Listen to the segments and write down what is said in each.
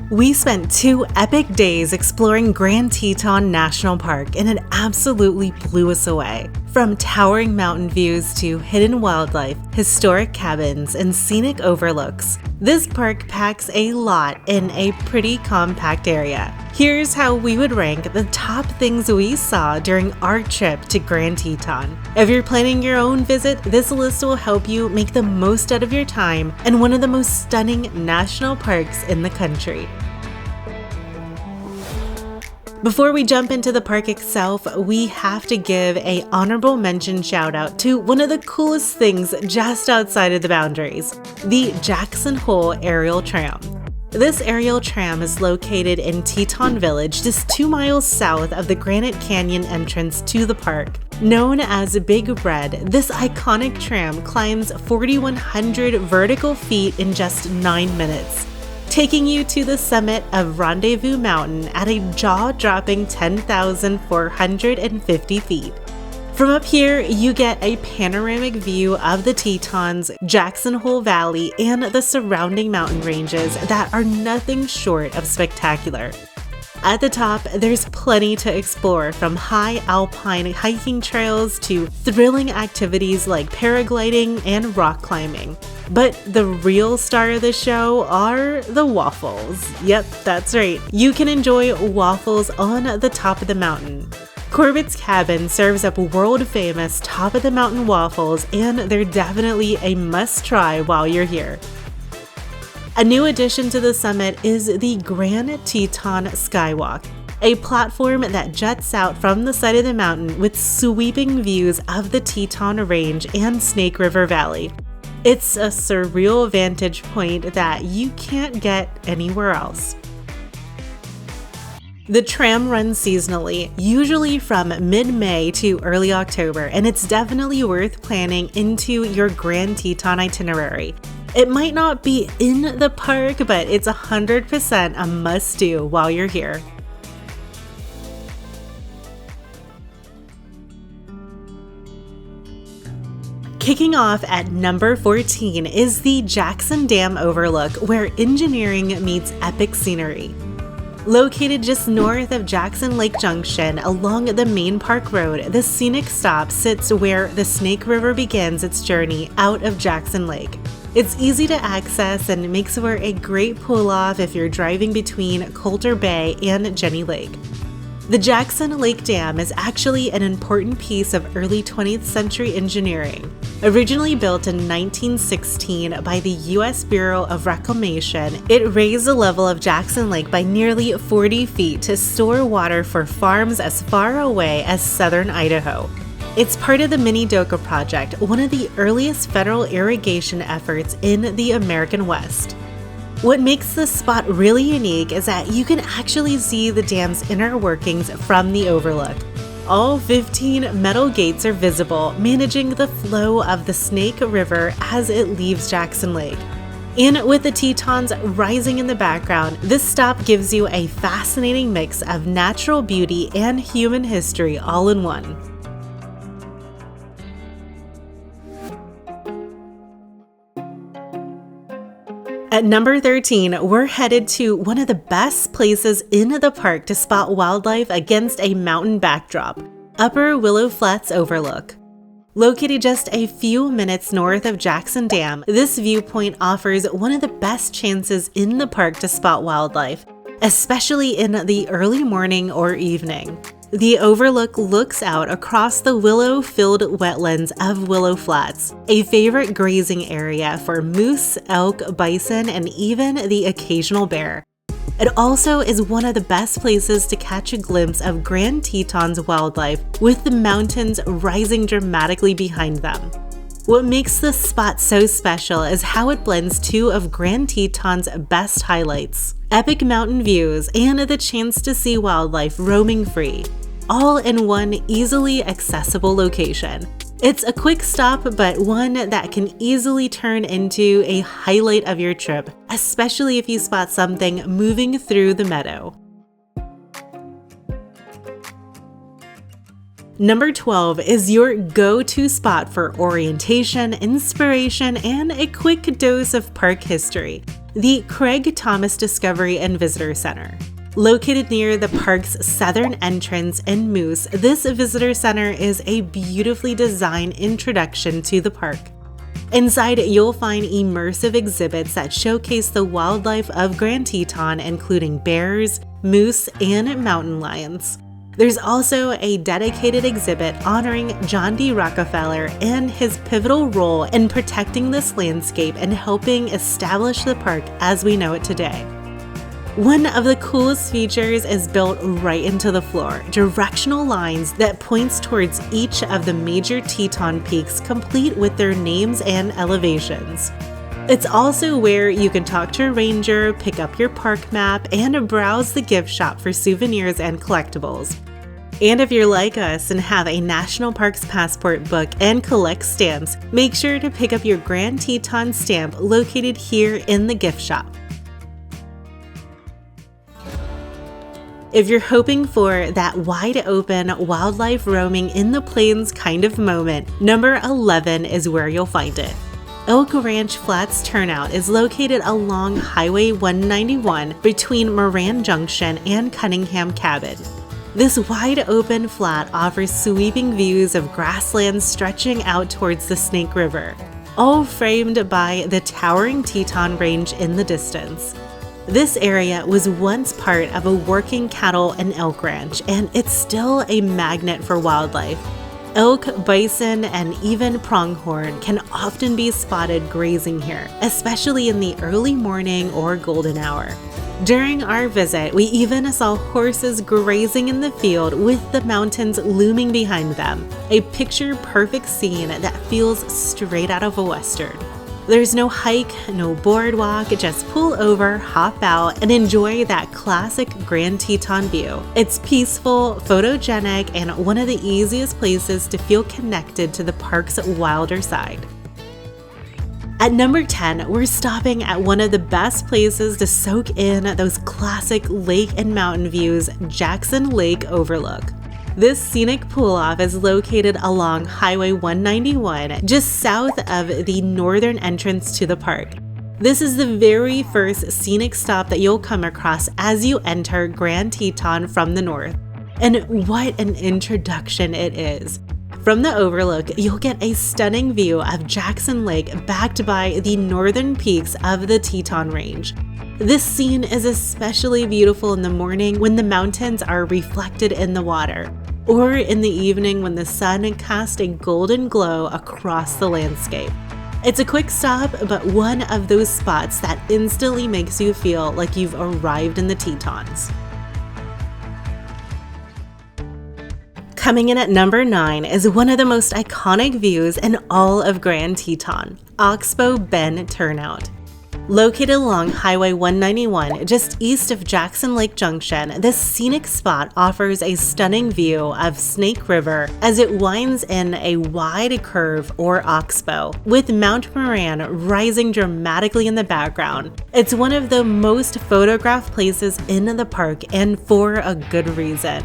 We spent 2 epic days exploring Grand Teton National Park, and it absolutely blew us away. From towering mountain views to hidden wildlife, historic cabins, and scenic overlooks, this park packs a lot in a pretty compact area. Here's how we would rank the top things we saw during our trip to Grand Teton. If you're planning your own visit, this list will help you make the most out of your time in one of the most stunning national parks in the country. Before we jump into the park itself, we have to give an honorable mention shout out to one of the coolest things just outside of the boundaries, the Jackson Hole Aerial Tram. This aerial tram is located in Teton Village, just 2 miles south of the Grand Canyon entrance to the park. Known as Big Red, this iconic tram climbs 4,100 vertical feet in just 9 minutes, taking you to the summit of Rendezvous Mountain at a jaw-dropping 10,450 feet. From up here, you get a panoramic view of the Tetons, Jackson Hole Valley, and the surrounding mountain ranges that are nothing short of spectacular. At the top, there's plenty to explore, from high alpine hiking trails to thrilling activities like paragliding and rock climbing. But the real star of the show are the waffles. Yep, that's right. You can enjoy waffles on the top of the mountain. Corbett's Cabin serves up world-famous top-of-the-mountain waffles, and they're definitely a must-try while you're here. A new addition to the summit is the Grand Teton Skywalk, a platform that juts out from the side of the mountain with sweeping views of the Teton Range and Snake River Valley. It's a surreal vantage point that you can't get anywhere else. The tram runs seasonally, usually from mid-May to early October, and it's definitely worth planning into your Grand Teton itinerary. It might not be in the park, but it's 100% a must-do while you're here. Kicking off at number 14 is the Jackson Dam Overlook, where engineering meets epic scenery. Located just north of Jackson Lake Junction along the main park road, the Scenic stop sits where the Snake River begins its journey out of Jackson Lake. It's easy to access and makes for a great pull-off if you're driving between Coulter Bay and Jenny Lake. The Jackson Lake Dam is actually an important piece of early 20th century engineering. Originally built in 1916 by the U.S. Bureau of Reclamation, it raised the level of Jackson Lake by nearly 40 feet to store water for farms as far away as southern Idaho. It's part of the Mini-Doka Project, one of the earliest federal irrigation efforts in the American West. What makes this spot really unique is that you can actually see the dam's inner workings from the overlook. All 15 metal gates are visible, managing the flow of the Snake River as it leaves Jackson Lake. And with the Tetons rising in the background, this stop gives you a fascinating mix of natural beauty and human history all in one. At number 13, we're headed to one of the best places in the park to spot wildlife against a mountain backdrop, Upper Willow Flats Overlook. Located just a few minutes north of Jackson Dam, this viewpoint offers one of the best chances in the park to spot wildlife, especially in the early morning or evening. The overlook looks out across the willow-filled wetlands of Willow Flats, a favorite grazing area for moose, elk, bison, and even the occasional bear. It also is one of the best places to catch a glimpse of Grand Teton's wildlife, with the mountains rising dramatically behind them. What makes this spot so special is how it blends two of Grand Teton's best highlights: epic mountain views and the chance to see wildlife roaming free, all in one easily accessible location. It's a quick stop, but one that can easily turn into a highlight of your trip, especially if you spot something moving through the meadow. Number 12 is your go-to spot for orientation, inspiration, and a quick dose of park history. the Craig Thomas Discovery and Visitor Center. Located near the park's southern entrance in Moose, this visitor center is a beautifully designed introduction to the park. Inside, you'll find immersive exhibits that showcase the wildlife of Grand Teton, including bears, moose, and mountain lions. There's also a dedicated exhibit honoring John D. Rockefeller and his pivotal role in protecting this landscape and helping establish the park as we know it today. One of the coolest features is built right into the floor, directional lines that points towards each of the major Teton peaks, complete with their names and elevations. It's also where you can talk to a ranger, pick up your park map, and browse the gift shop for souvenirs and collectibles. And if you're like us and have a National Parks Passport book and collect stamps, make sure to pick up your Grand Teton stamp located here in the gift shop. If you're hoping for that wide-open wildlife roaming in the plains kind of moment, number 11 is where you'll find it. Elk Ranch Flats Turnout is located along Highway 191 between Moran Junction and Cunningham Cabin. This wide-open flat offers sweeping views of grasslands stretching out towards the Snake River, all framed by the towering Teton Range in the distance. This area was once part of a working cattle and elk ranch, and it's still a magnet for wildlife. Elk, bison, and even pronghorn can often be spotted grazing here, especially in the early morning or golden hour. During our visit, we even saw horses grazing in the field with the mountains looming behind them, a picture-perfect scene that feels straight out of a Western. There's no hike, no boardwalk, just pull over, hop out, and enjoy that classic Grand Teton view. It's peaceful, photogenic, and one of the easiest places to feel connected to the park's wilder side. At number 10, we're stopping at one of the best places to soak in those classic lake and mountain views, Jackson Lake Overlook. This scenic pull-off is located along Highway 191, just south of the northern entrance to the park. This is the very first scenic stop that you'll come across as you enter Grand Teton from the north. And what an introduction it is! From the overlook, you'll get a stunning view of Jackson Lake backed by the northern peaks of the Teton Range. This scene is especially beautiful in the morning when the mountains are reflected in the water, or in the evening when the sun casts a golden glow across the landscape. It's a quick stop, but one of those spots that instantly makes you feel like you've arrived in the Tetons. Coming in at number 9 is one of the most iconic views in all of Grand Teton, Oxbow Bend Turnout. Located along Highway 191, just east of Jackson Lake Junction, this scenic spot offers a stunning view of Snake River as it winds in a wide curve or oxbow, with Mount Moran rising dramatically in the background. It's one of the most photographed places in the park, and for a good reason.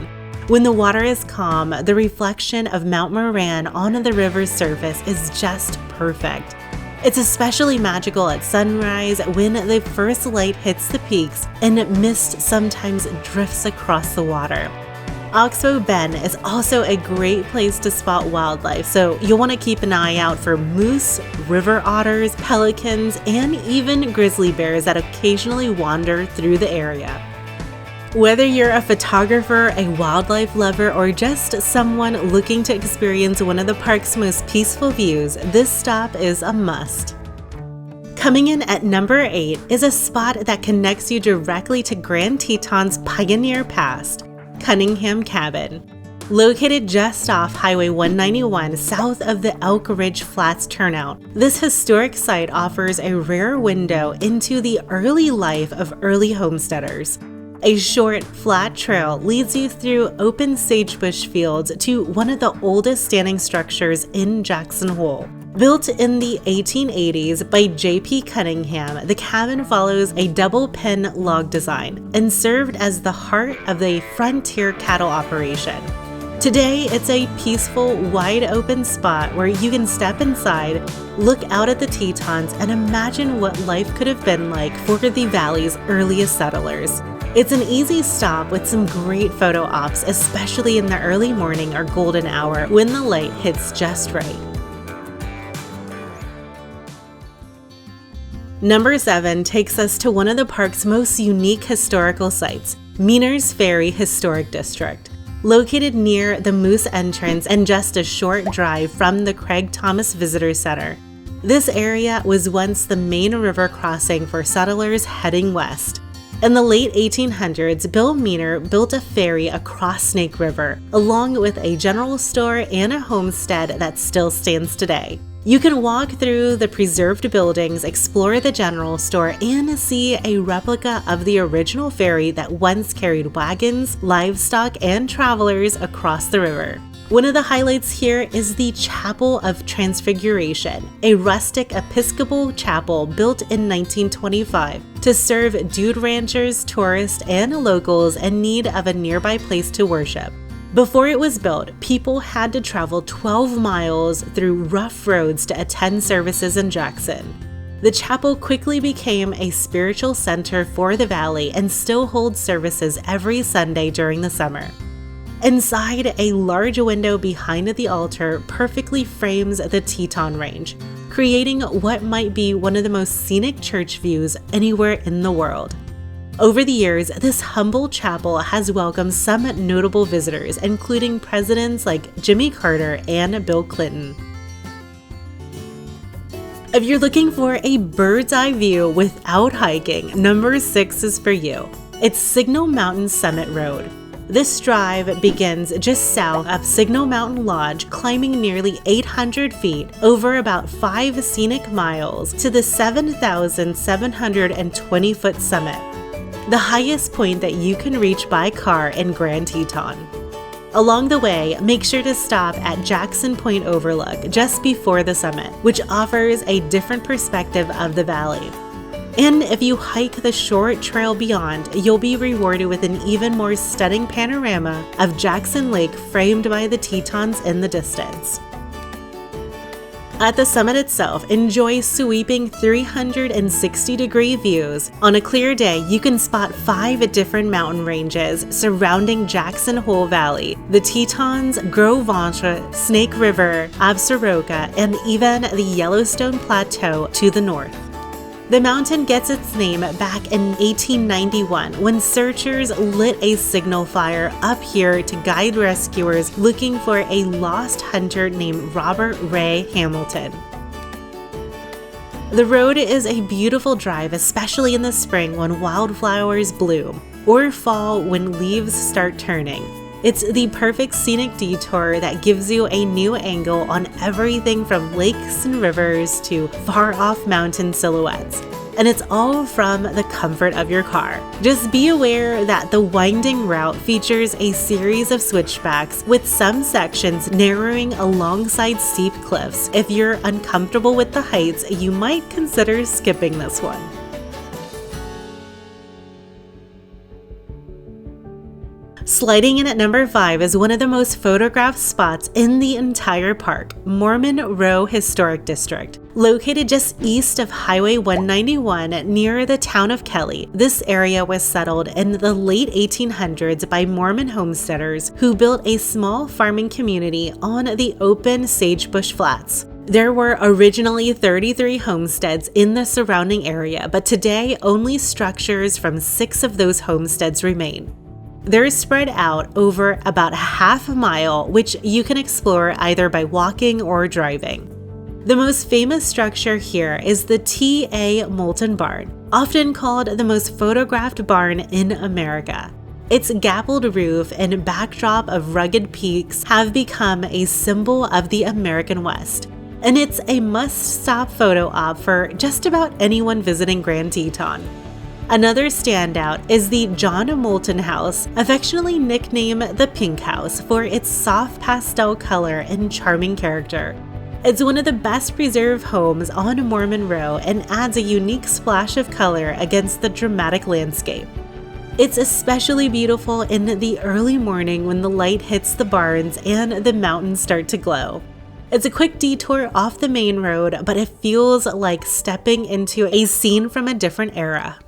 When the water is calm, the reflection of Mount Moran on the river's surface is just perfect. It's especially magical at sunrise when the first light hits the peaks and mist sometimes drifts across the water. Oxbow Bend is also a great place to spot wildlife, so you'll want to keep an eye out for moose, river otters, pelicans, and even grizzly bears that occasionally wander through the area. Whether you're a photographer, a wildlife lover, or just someone looking to experience one of the park's most peaceful views, this stop is a must. Coming in at number 8 is a spot that connects you directly to Grand Teton's pioneer past, Cunningham Cabin. Located just off Highway 191 south of the Elk Ridge Flats Turnout, this historic site offers a rare window into the early life of early homesteaders. A short, flat trail leads you through open sagebush fields to one of the oldest standing structures in Jackson Hole. Built in the 1880s by J.P. Cunningham, the cabin follows a double-pen log design and served as the heart of the frontier cattle operation. Today, it's a peaceful, wide-open spot where you can step inside, look out at the Tetons, and imagine what life could have been like for the valley's earliest settlers. It's an easy stop with some great photo ops, especially in the early morning or golden hour when the light hits just right. Number 7 takes us to one of the park's most unique historical sites, Meaner's Ferry Historic District. Located near the Moose entrance and just a short drive from the Craig Thomas Visitor Center. This area was once the main river crossing for settlers heading west. In the late 1800s, Bill Meaner built a ferry across Snake River, along with a general store and a homestead that still stands today. You can walk through the preserved buildings, explore the general store, and see a replica of the original ferry that once carried wagons, livestock, and travelers across the river. One of the highlights here is the Chapel of Transfiguration, a rustic Episcopal chapel built in 1925 to serve dude ranchers, tourists, and locals in need of a nearby place to worship. Before it was built, people had to travel 12 miles through rough roads to attend services in Jackson. The chapel quickly became a spiritual center for the valley and still holds services every Sunday during the summer. Inside, a large window behind the altar perfectly frames the Teton Range, creating what might be one of the most scenic church views anywhere in the world. Over the years, this humble chapel has welcomed some notable visitors, including presidents like Jimmy Carter and Bill Clinton. If you're looking for a bird's eye view without hiking, number 6 is for you. It's Signal Mountain Summit Road. This drive begins just south of Signal Mountain Lodge, climbing nearly 800 feet over about 5 scenic miles to the 7,720-foot summit, the highest point that you can reach by car in Grand Teton. Along the way, make sure to stop at Jackson Point Overlook just before the summit, which offers a different perspective of the valley. And if you hike the short trail beyond, you'll be rewarded with an even more stunning panorama of Jackson Lake framed by the Tetons in the distance. At the summit itself, enjoy sweeping 360-degree views. On a clear day, you can spot 5 different mountain ranges surrounding Jackson Hole Valley, the Tetons, Gros Ventre, Snake River, Absaroka, and even the Yellowstone Plateau to the north. The mountain gets its name back in 1891 when searchers lit a signal fire up here to guide rescuers looking for a lost hunter named Robert Ray Hamilton. The road is a beautiful drive, especially in the spring when wildflowers bloom, or fall when leaves start turning. It's the perfect scenic detour that gives you a new angle on everything from lakes and rivers to far-off mountain silhouettes. And it's all from the comfort of your car. Just be aware that the winding route features a series of switchbacks, with some sections narrowing alongside steep cliffs. If you're uncomfortable with the heights, you might consider skipping this one. Sliding in at number 5 is one of the most photographed spots in the entire park, Mormon Row Historic District. Located just east of Highway 191 near the town of Kelly, this area was settled in the late 1800s by Mormon homesteaders who built a small farming community on the open sagebush flats. There were originally 33 homesteads in the surrounding area, but today only structures from 6 of those homesteads remain. They're spread out over about a half a mile, which you can explore either by walking or driving. The most famous structure here is the T.A. Moulton Barn, often called the most photographed barn in America. Its gappled roof and backdrop of rugged peaks have become a symbol of the American West, and it's a must-stop photo op for just about anyone visiting Grand Teton. Another standout is the John Moulton House, affectionately nicknamed the Pink House for its soft pastel color and charming character. It's one of the best preserved homes on Mormon Row and adds a unique splash of color against the dramatic landscape. It's especially beautiful in the early morning when the light hits the barns and the mountains start to glow. It's a quick detour off the main road, but it feels like stepping into a scene from a different era.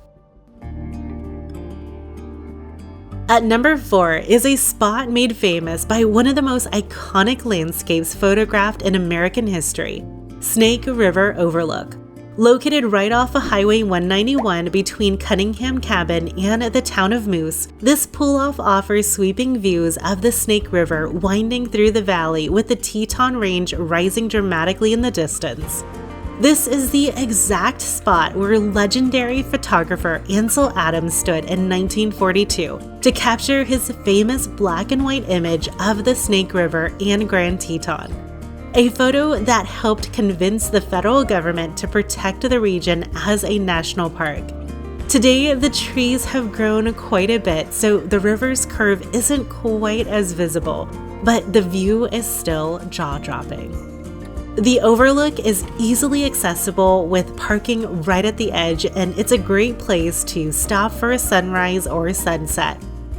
At number 4 is a spot made famous by one of the most iconic landscapes photographed in American history, Snake River Overlook. Located right off of Highway 191 between Cunningham Cabin and the town of Moose, this pull-off offers sweeping views of the Snake River winding through the valley with the Teton Range rising dramatically in the distance. This is the exact spot where legendary photographer Ansel Adams stood in 1942 to capture his famous black and white image of the Snake River and Grand Teton. A photo that helped convince the federal government to protect the region as a national park. Today, the trees have grown quite a bit, so the river's curve isn't quite as visible, but the view is still jaw-dropping. The overlook is easily accessible with parking right at the edge, and it's a great place to stop for a sunrise or a sunset.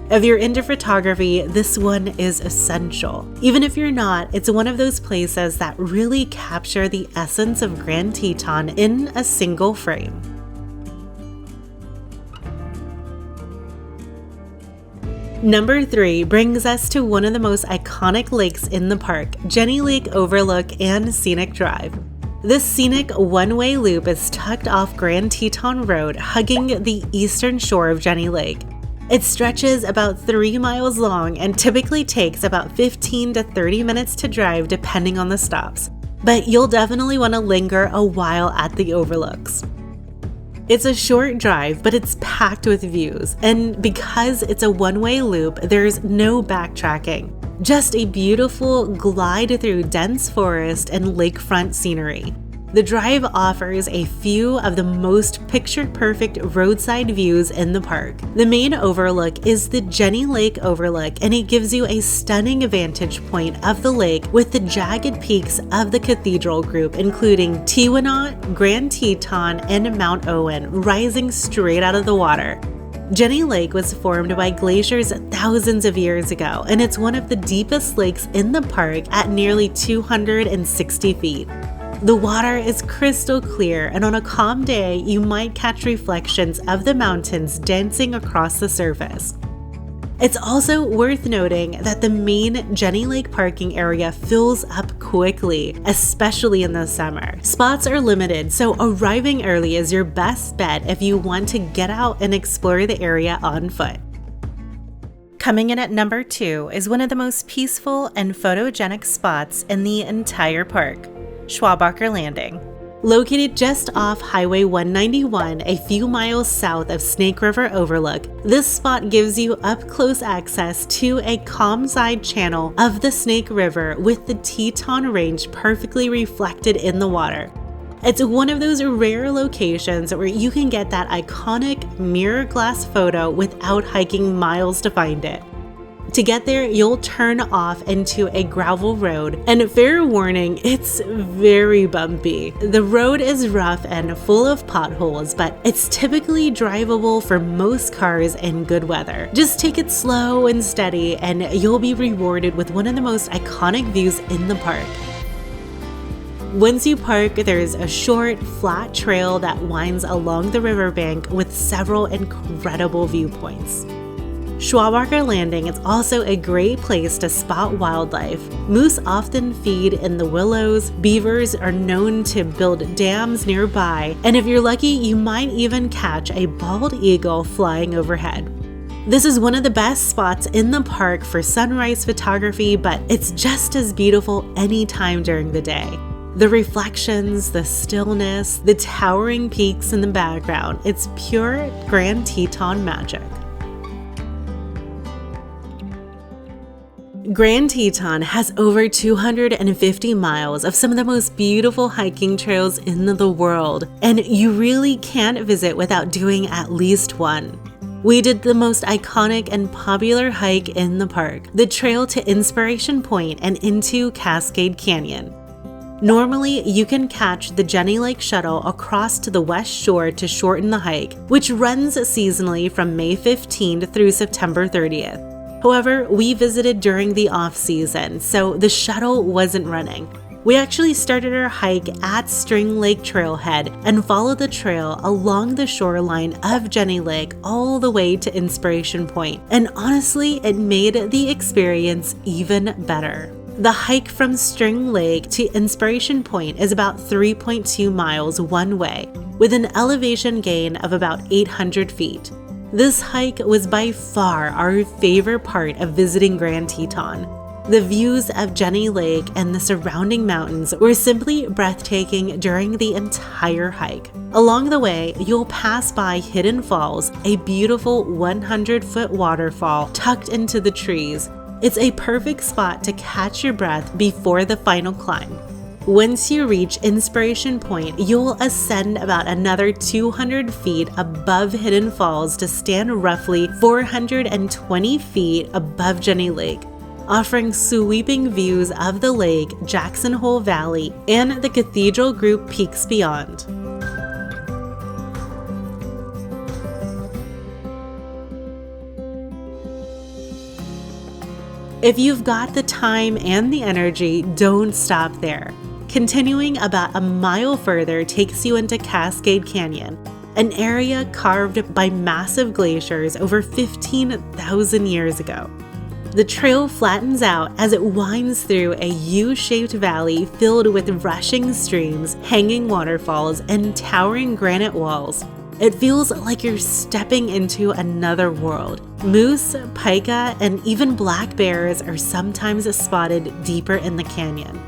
If you're into photography, this one is essential. Even if you're not, it's one of those places that really capture the essence of Grand Teton in a single frame. Number 3 brings us to one of the most iconic lakes in the park, Jenny Lake Overlook and Scenic Drive. This scenic one-way loop is tucked off Grand Teton Road, hugging the eastern shore of Jenny Lake. It stretches about 3 miles long and typically takes about 15 to 30 minutes to drive depending on the stops, but you'll definitely want to linger a while at the overlooks. It's a short drive, but it's packed with views, and because it's a one-way loop, there's no backtracking, just a beautiful glide through dense forest and lakefront scenery. The drive offers a few of the most picture-perfect roadside views in the park. The main overlook is the Jenny Lake Overlook, and it gives you a stunning vantage point of the lake with the jagged peaks of the cathedral group, including Tewanot, Grand Teton, and Mount Owen, rising straight out of the water. Jenny Lake was formed by glaciers thousands of years ago, and it's one of the deepest lakes in the park at nearly 260 feet. The water is crystal clear, and on a calm day, you might catch reflections of the mountains dancing across the surface. It's also worth noting that the main Jenny Lake parking area fills up quickly, especially in the summer. Spots are limited, so arriving early is your best bet if you want to get out and explore the area on foot. Coming in at number 2 is one of the most peaceful and photogenic spots in the entire park, Schwabacher Landing. Located just off Highway 191, a few miles south of Snake River Overlook, this spot gives you up-close access to a calm side channel of the Snake River with the Teton Range perfectly reflected in the water. It's one of those rare locations where you can get that iconic mirror glass photo without hiking miles to find it. To get there, you'll turn off into a gravel road, and fair warning, it's very bumpy. The road is rough and full of potholes, but it's typically drivable for most cars in good weather. Just take it slow and steady, and you'll be rewarded with one of the most iconic views in the park. Once you park, there's a short, flat trail that winds along the riverbank with several incredible viewpoints. Schwabacher Landing is also a great place to spot wildlife. Moose often feed in the willows, beavers are known to build dams nearby, and if you're lucky, you might even catch a bald eagle flying overhead. This is one of the best spots in the park for sunrise photography, but it's just as beautiful anytime during the day. The reflections, the stillness, the towering peaks in the background, it's pure Grand Teton magic. Grand Teton has over 250 miles of some of the most beautiful hiking trails in the world, and you really can't visit without doing at least one. We did the most iconic and popular hike in the park, the trail to Inspiration Point and into Cascade Canyon. Normally, you can catch the Jenny Lake shuttle across to the west shore to shorten the hike, which runs seasonally from May 15th through September 30th. However, we visited during the off-season, so the shuttle wasn't running. We actually started our hike at String Lake Trailhead and followed the trail along the shoreline of Jenny Lake all the way to Inspiration Point, and honestly, it made the experience even better. The hike from String Lake to Inspiration Point is about 3.2 miles one way, with an elevation gain of about 800 feet. This hike was by far our favorite part of visiting Grand Teton. The views of Jenny Lake and the surrounding mountains were simply breathtaking during the entire hike. Along the way, you'll pass by Hidden Falls, a beautiful 100-foot waterfall tucked into the trees. It's a perfect spot to catch your breath before the final climb. Once you reach Inspiration Point, you'll ascend about another 200 feet above Hidden Falls to stand roughly 420 feet above Jenny Lake, offering sweeping views of the lake, Jackson Hole Valley, and the Cathedral Group peaks beyond. If you've got the time and the energy, don't stop there. Continuing about a mile further takes you into Cascade Canyon, an area carved by massive glaciers over 15,000 years ago. The trail flattens out as it winds through a U-shaped valley filled with rushing streams, hanging waterfalls, and towering granite walls. It feels like you're stepping into another world. Moose, pika, and even black bears are sometimes spotted deeper in the canyon.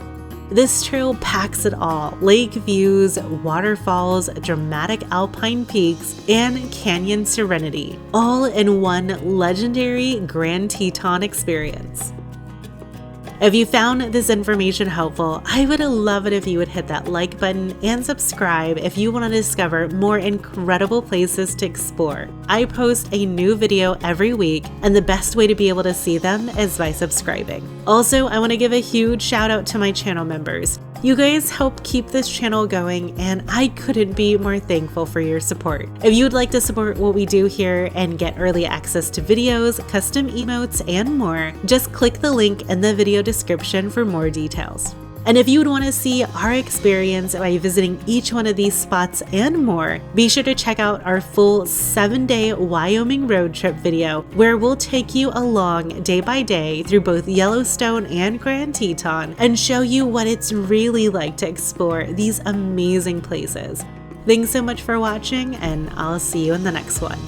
This trail packs it all: lake views, waterfalls, dramatic alpine peaks, and canyon serenity, all in one legendary Grand Teton experience. If you found this information helpful, I would love it if you would hit that like button and subscribe if you want to discover more incredible places to explore. I post a new video every week, and the best way to be able to see them is by subscribing. Also, I want to give a huge shout out to my channel members. You guys help keep this channel going, and I couldn't be more thankful for your support. If you would like to support what we do here and get early access to videos, custom emotes, and more, just click the link in the video description for more details. And if you would want to see our experience by visiting each one of these spots and more, be sure to check out our full 7-day Wyoming road trip video, where we'll take you along day by day through both Yellowstone and Grand Teton and show you what it's really like to explore these amazing places. Thanks so much for watching, and I'll see you in the next one.